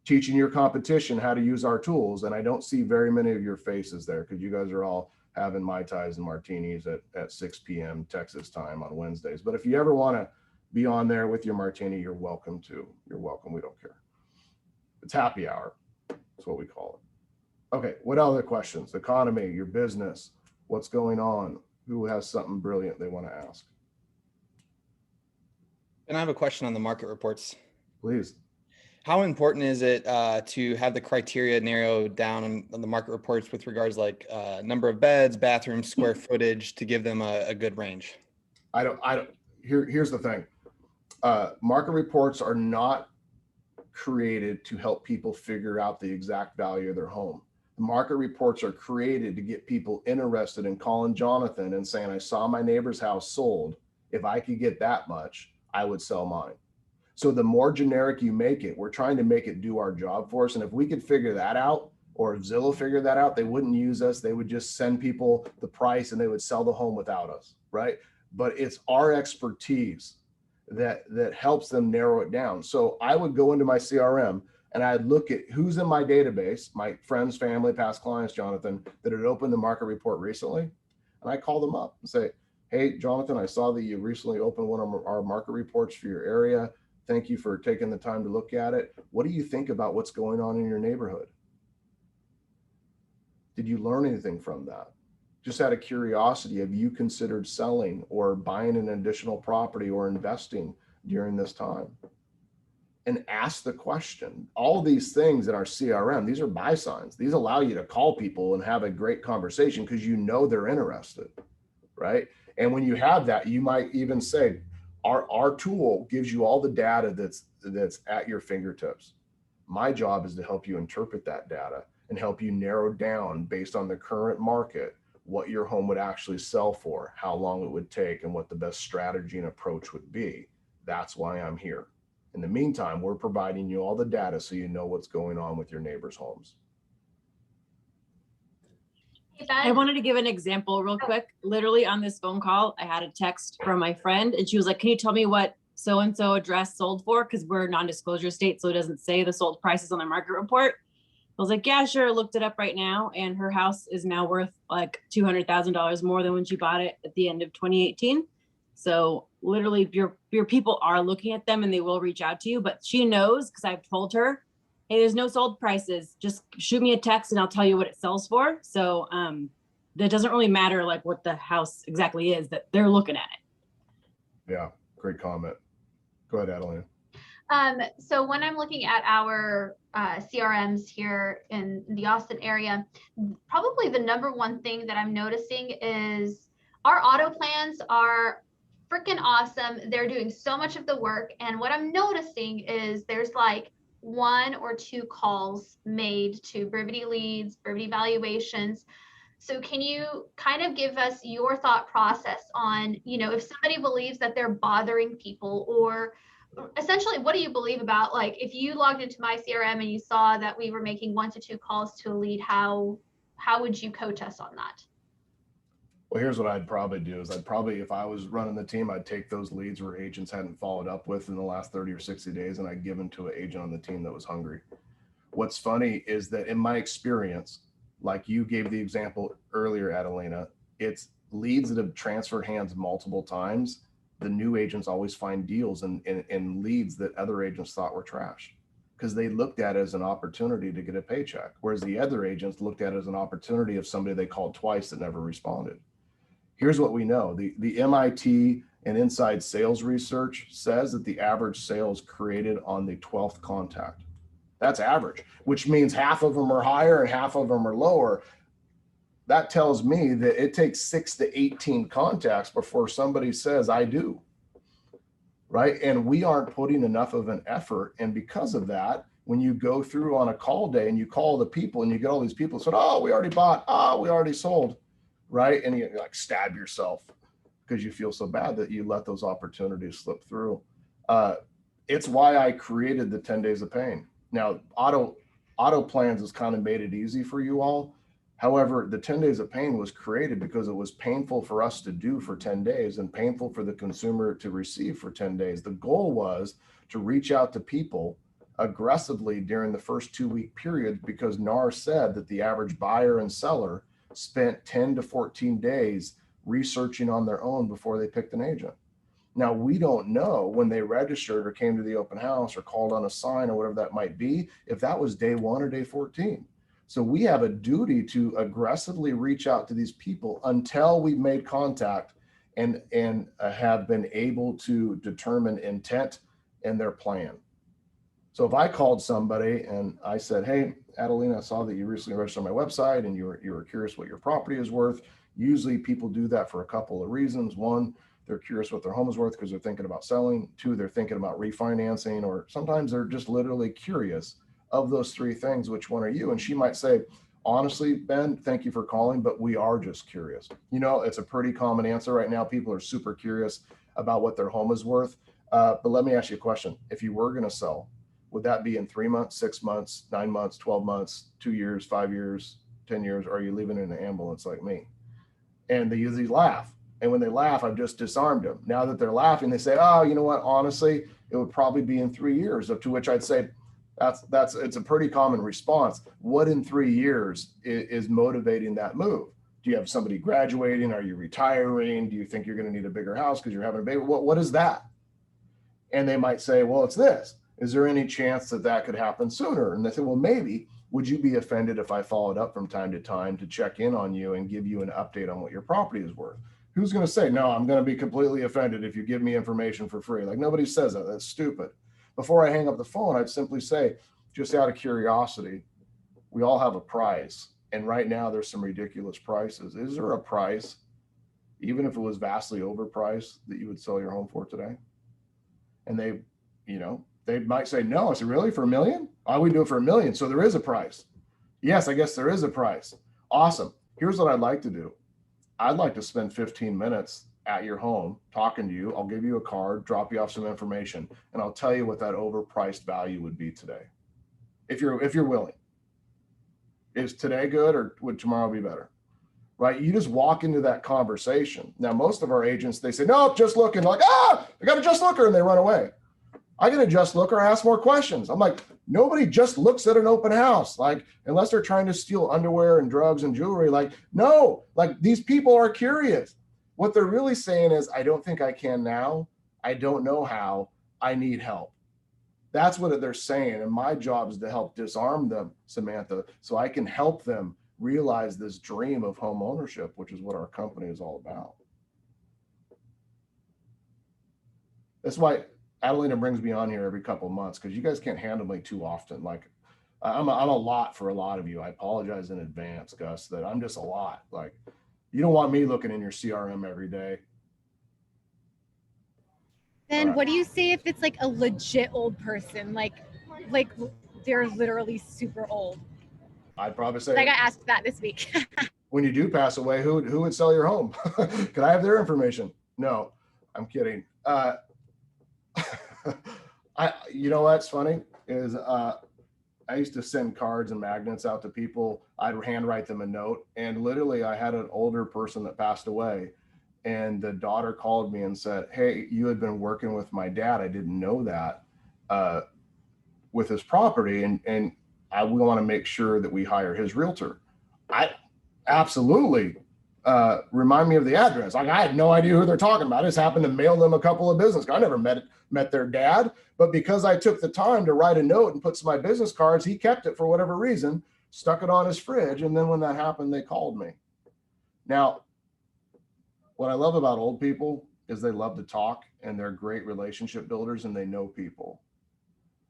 teaching your competition how to use our tools. And I don't see very many of your faces there because you guys are all having Mai Tais and martinis at 6 p.m. Texas time on Wednesdays. But if you ever want to be on there with your martini, you're welcome to. You're welcome. We don't care. It's happy hour. That's what we call it. Okay. What other questions? Economy, your business, what's going on? Who has something brilliant they want to ask? And I have a question on the market reports. Please. How important is it to have the criteria narrowed down on the market reports with regards like number of beds, bathrooms, square footage to give them a good range? Here's the thing. Market reports are not created to help people figure out the exact value of their home. The market reports are created to get people interested in calling Jonathan and saying, I saw my neighbor's house sold. If I could get that much, I would sell mine. So the more generic you make it, we're trying to make it do our job for us. And if we could figure that out, or if Zillow figured that out, they wouldn't use us. They would just send people the price and they would sell the home without us, right? But it's our expertise that helps them narrow it down. So I would go into my CRM and I'd look at who's in my database, my friends, family, past clients, Jonathan, that had opened the market report recently. And I call them up and say, hey, Jonathan, I saw that you recently opened one of our market reports for your area. Thank you for taking the time to look at it. What do you think about what's going on in your neighborhood? Did you learn anything from that? Just out of curiosity, have you considered selling or buying an additional property or investing during this time? And ask the question. All these things in our CRM, these are buy signs. These allow you to call people and have a great conversation because you know they're interested, right? And when you have that, you might even say, our tool gives you all the data that's at your fingertips. My job is to help you interpret that data and help you narrow down based on the current market, what your home would actually sell for, how long it would take, and what the best strategy and approach would be. That's why I'm here. In the meantime, we're providing you all the data so you know what's going on with your neighbors' homes. I wanted to give an example real quick. Literally on this phone call, I had a text from my friend and she was like, can you tell me what so-and-so address sold for? Because we're a non-disclosure state, so it doesn't say the sold prices on their market report. I was like, yeah, sure. Looked it up right now. And her house is now worth like $200,000 more than when she bought it at the end of 2018. So literally your people are looking at them and they will reach out to you, but she knows because I've told her, hey, there's no sold prices. Just shoot me a text and I'll tell you what it sells for. So that doesn't really matter like what the house exactly is, that they're looking at it. Yeah, great comment. Go ahead, Adelina. So when I'm looking at our CRMs here in the Austin area, probably the number one thing that I'm noticing is our auto plans are freaking awesome. They're doing so much of the work. And what I'm noticing is there's like 1 or 2 calls made to Brevity leads, Brevity valuations. So can you kind of give us your thought process on, if somebody believes that they're bothering people, or essentially what do you believe about, like, if you logged into my CRM and you saw that we were making 1 to 2 calls to a lead, how would you coach us on that? Well, here's what I'd probably do is if I was running the team, I'd take those leads where agents hadn't followed up with in the last 30 or 60 days, and I'd give them to an agent on the team that was hungry. What's funny is that in my experience, like you gave the example earlier, Adelina, it's leads that have transferred hands multiple times. The new agents always find deals in leads that other agents thought were trash because they looked at it as an opportunity to get a paycheck. Whereas the other agents looked at it as an opportunity of somebody they called twice that never responded. Here's what we know. The MIT and Inside Sales research says that the average sales created on the 12th contact. That's average, which means half of them are higher and half of them are lower. That tells me that it takes 6 to 18 contacts before somebody says, I do, right? And we aren't putting enough of an effort. And because of that, when you go through on a call day and you call the people and you get all these people said, oh, we already bought, oh, we already sold, right? And you like stab yourself because you feel so bad that you let those opportunities slip through. It's why I created the 10 days of pain. Now, auto plans has kind of made it easy for you all. However, the 10 days of pain was created because it was painful for us to do for 10 days and painful for the consumer to receive for 10 days. The goal was to reach out to people aggressively during the first 2-week period, because NAR said that the average buyer and seller spent 10 to 14 days researching on their own before they picked an agent. Now, we don't know when they registered or came to the open house or called on a sign or whatever that might be, if that was day 1 or day 14. So we have a duty to aggressively reach out to these people until we've made contact and have been able to determine intent and their plan. So if I called somebody and I said, hey, Adelina, I saw that you recently registered on my website and you were curious what your property is worth. Usually people do that for a couple of reasons. One, they're curious what their home is worth because they're thinking about selling. 2, they're thinking about refinancing, or sometimes they're just literally curious. Of those 3 things, which one are you? And she might say, honestly, Ben, thank you for calling, but we are just curious. You know, it's a pretty common answer right now. People are super curious about what their home is worth. But let me ask you a question. If you were going to sell, would that be in 3 months, 6 months, 9 months, 12 months, 2 years, 5 years, 10 years? Or are you leaving in an ambulance like me? And they usually laugh. And when they laugh, I've just disarmed them. Now that they're laughing, they say, oh, you know what? Honestly, it would probably be in 3 years, up to which I'd say, it's a pretty common response. What in 3 years is motivating that move? Do you have somebody graduating? Are you retiring? Do you think you're going to need a bigger house because you're having a baby? What is that? And they might say, well, it's this. Is there any chance that that could happen sooner? And they say, well, maybe. Would you be offended if I followed up from time to time to check in on you and give you an update on what your property is worth? Who's going to say, no, I'm going to be completely offended if you give me information for free? Like, nobody says that. That's stupid. Before I hang up the phone, I'd simply say, just out of curiosity, we all have a price. And right now there's some ridiculous prices. Is there a price, even if it was vastly overpriced, that you would sell your home for today? And they might say, no. I said, really? For $1 million? I would do it for $1 million. So there is a price. Yes, I guess there is a price. Awesome. Here's what I'd like to do. I'd like to spend 15 minutes at your home talking to you. I'll give you a card, drop you off some information, and I'll tell you what that overpriced value would be today. If you're willing. Is today good, or would tomorrow be better? Right? You just walk into that conversation. Now, most of our agents, they say, no, just looking. Like, I got a just looker, and they run away. I get a just looker, I ask more questions. I'm like, nobody just looks at an open house, like, unless they're trying to steal underwear and drugs and jewelry. Like, no, like, these people are curious. What they're really saying is, I don't think I can now. I don't know how. I need help. That's what they're saying. And my job is to help disarm them, Samantha, so I can help them realize this dream of home ownership, which is what our company is all about. That's why Adelina brings me on here every couple of months, because you guys can't handle me too often. Like, I'm a lot for a lot of you. I apologize in advance, Gus, that I'm just a lot. Like, you don't want me looking in your CRM every day. Then Right. What do you say if it's like a legit old person, like they're literally super old? I'd probably say, I got asked that this week. when you do pass away, who would sell your home? Could I have their information? No, I'm kidding. You know what's funny is I used to send cards and magnets out to people. I'd handwrite them a note, and literally I had an older person that passed away, and the daughter called me and said, hey, you had been working with my dad. I didn't know that with his property, and we want to make sure that we hire his realtor. I absolutely remind me of the address. Like, I had no idea who they're talking about. I just happened to mail them a couple of business cards. I never met their dad, but because I took the time to write a note and put some of my business cards, he kept it for whatever reason, stuck it on his fridge. And then when that happened, they called me. Now, what I love about old people is they love to talk, and they're great relationship builders, and they know people.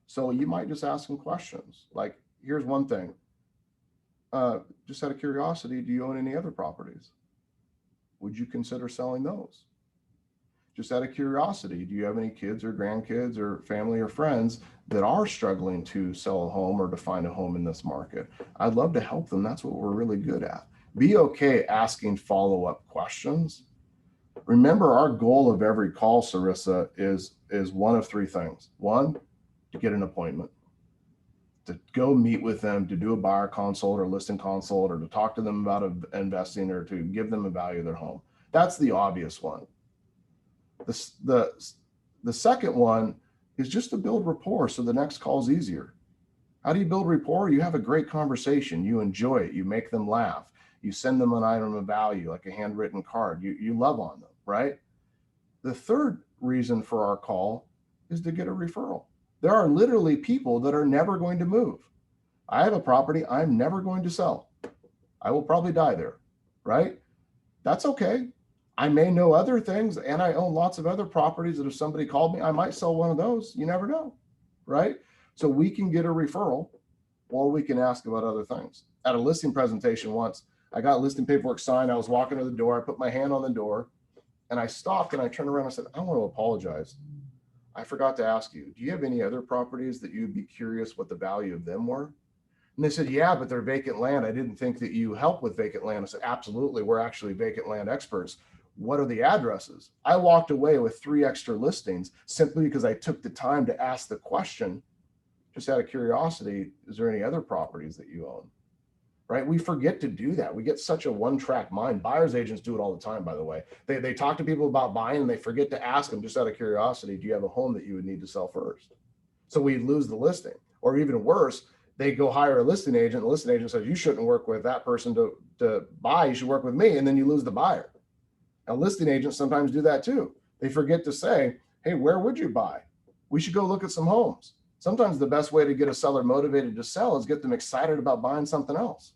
So you might just ask them questions. Like, here's one thing. Just out of curiosity, do you own any other properties? Would you consider selling those? Just out of curiosity, do you have any kids or grandkids or family or friends that are struggling to sell a home or to find a home in this market? I'd love to help them. That's what we're really good at. Be okay asking follow-up questions. Remember, our goal of every call, Sarissa, is one of 3 things. 1, to get an appointment. to go meet with them, to do a buyer consult or listing consult, or to talk to them about investing, or to give them a value of their home. That's the obvious one. The second one is just to build rapport so the next call is easier. How do you build rapport? You have a great conversation. You enjoy it. You make them laugh. You send them an item of value, like a handwritten card. You love on them, right? The third reason for our call is to get a referral. There are literally people that are never going to move. I have a property I'm never going to sell. I will probably die there, right? That's okay. I may know other things, and I own lots of other properties that if somebody called me, I might sell one of those. You never know, right? So we can get a referral, or we can ask about other things. At a listing presentation once, I got listing paperwork signed. I was walking to the door. I put my hand on the door, and I stopped, and I turned around and I said, I want to apologize. I forgot to ask you, do you have any other properties that you'd be curious what the value of them were? And they said, yeah, but they're vacant land. I didn't think that you help with vacant land. I said, absolutely. We're actually vacant land experts. What are the addresses? I walked away with 3 extra listings simply because I took the time to ask the question, just out of curiosity, is there any other properties that you own? Right? We forget to do that. We get such a one-track mind. Buyers agents do it all the time, by the way. They talk to people about buying and they forget to ask them, just out of curiosity, do you have a home that you would need to sell first? So we lose the listing. Or even worse, they go hire a listing agent. The listing agent says, you shouldn't work with that person to buy. You should work with me. And then you lose the buyer. Now, listing agents sometimes do that too. They forget to say, hey, where would you buy? We should go look at some homes. Sometimes the best way to get a seller motivated to sell is get them excited about buying something else,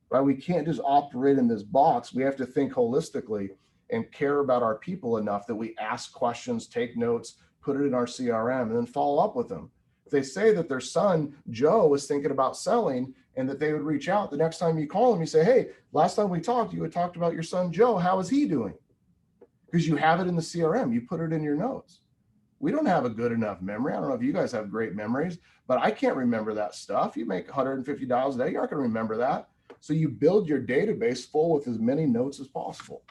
right? We can't just operate in this box. We have to think holistically and care about our people enough that we ask questions, take notes, put it in our CRM, and then follow up with them. If they say that their son, Joe, was thinking about selling and that they would reach out, the next time you call them, you say, hey, last time we talked, you had talked about your son, Joe. How is he doing? Because you have it in the CRM. You put it in your notes. We don't have a good enough memory. I don't know if you guys have great memories, but I can't remember that stuff. You make $150 a day, you aren't going to remember that. So you build your database full with as many notes as possible.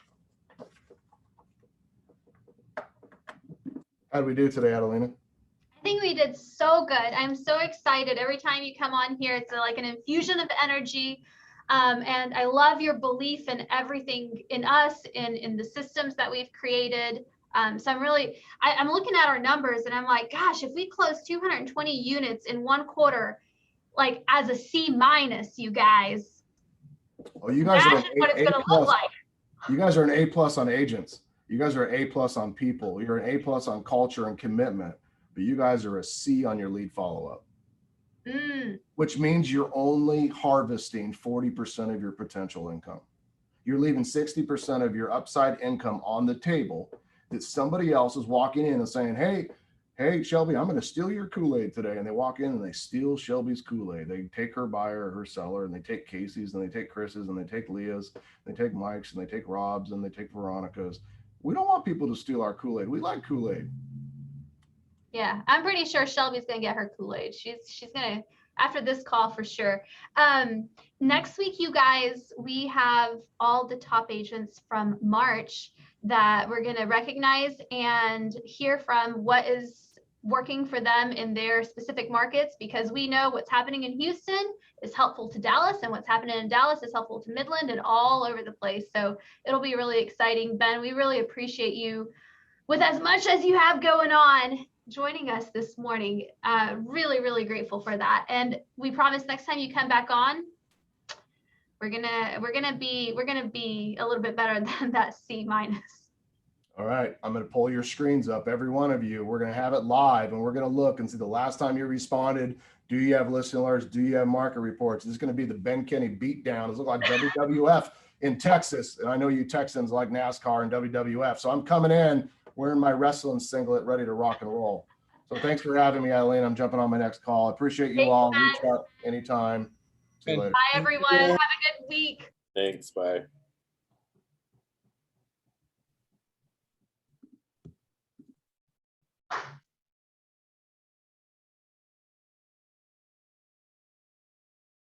How did we do today, Adelina? I think we did so good. I'm so excited. Every time you come on here, it's like an infusion of energy. And I love your belief in everything, in us, in the systems that we've created. So I'm looking at our numbers and I'm like, gosh, if we close 220 units in 1 quarter, like as a C-, you guys. Oh, you guys imagine what it's going to look like. You guys are an A+ on agents. You guys are an A+ on people. You're an A+ on culture and commitment, but you guys are a C on your lead follow-up. Which means you're only harvesting 40% of your potential income. You're leaving 60% of your upside income on the table that somebody else is walking in and saying, hey, Shelby, I'm going to steal your Kool-Aid today. And they walk in and they steal Shelby's Kool-Aid. They take her buyer or her seller, and they take Casey's, and they take Chris's, and they take Leah's, they take Mike's, and they take Rob's, and they take Veronica's. We don't want people to steal our Kool-Aid. We like Kool-Aid. Yeah, I'm pretty sure Shelby's going to get her Kool-Aid. She's going to, after this call for sure. Next week, you guys, we have all the top agents from March that we're going to recognize and hear from what is working for them in their specific markets, because we know what's happening in Houston is helpful to Dallas, and what's happening in Dallas is helpful to Midland and all over the place. So it'll be really exciting. Ben, we really appreciate you, with as much as you have going on, joining us this morning. Really, really grateful for that. And we promise next time you come back on, we're gonna be a little bit better than that C-. All right, I'm going to pull your screens up, every one of you. We're going to have it live, and we're going to look and see the last time you responded. Do you have listing alerts? Do you have market reports? This is going to be the Ben Kinney beatdown. This looks like WWF in Texas, and I know you Texans like NASCAR and WWF. So I'm coming in wearing my wrestling singlet, ready to rock and roll. So thanks for having me, Eileen. I'm jumping on my next call. I appreciate you all. Reach out anytime. See you later. Bye, everyone. Have a good week. Thanks. Bye.